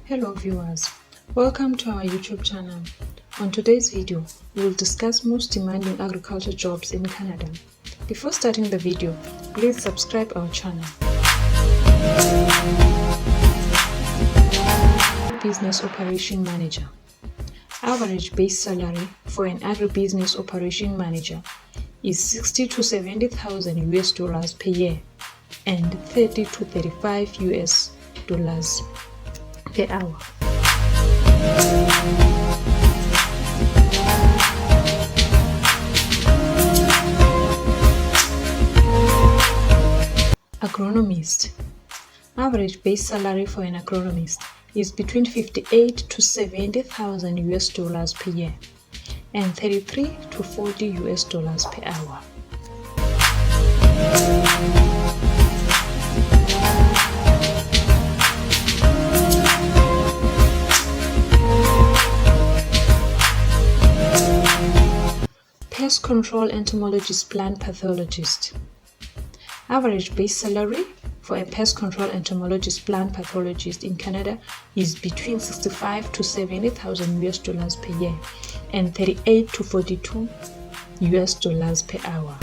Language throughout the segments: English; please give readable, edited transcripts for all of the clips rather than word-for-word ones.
Hello viewers, welcome to our YouTube channel. On today's video, we will discuss most demanding agriculture jobs in Canada. Before starting the video, please subscribe our channel. Business Operation Manager. Average base salary for an agribusiness operation manager is $60,000 to $70,000 per year and $30 to $35 per hour. Agronomist. Average base salary for an agronomist is between $58,000 to $70,000 per year and $33 to $40 per hour. Pest control entomologist plant pathologist. Average base salary for a pest control entomologist plant pathologist in Canada is between $65,000 to $70,000 per year and $38 to $42 per hour.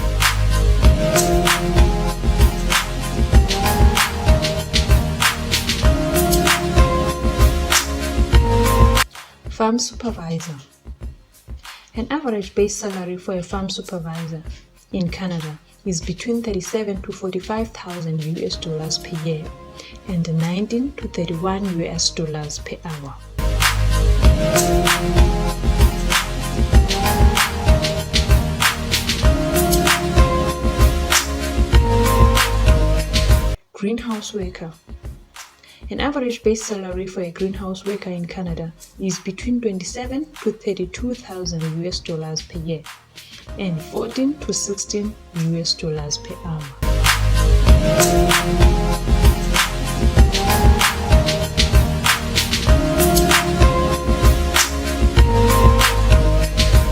Farm supervisor. An average base salary for a farm supervisor in Canada is between $37,000 to $45,000 per year and $19 to $31 per hour. Greenhouse worker. An average base salary for a greenhouse worker in Canada is between $27,000 to $32,000 per year and $14 to $16 per hour.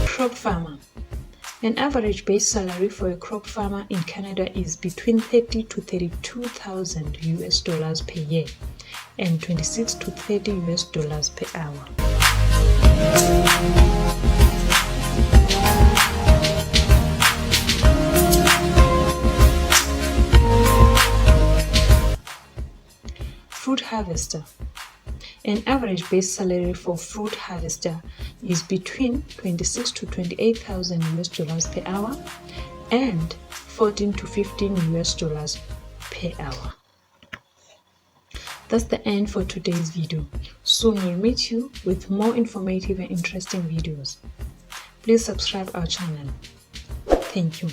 Crop farmer. An average base salary for a crop farmer in Canada is between $30,000 to $32,000 per year and $26 to $30 per hour. Fruit harvester. An average base salary for fruit harvester is between $26,000 to $28,000 per hour and $14 to $15 per hour. That's the end for today's video. Soon we'll meet you with more informative and interesting videos. Please subscribe our channel. Thank you.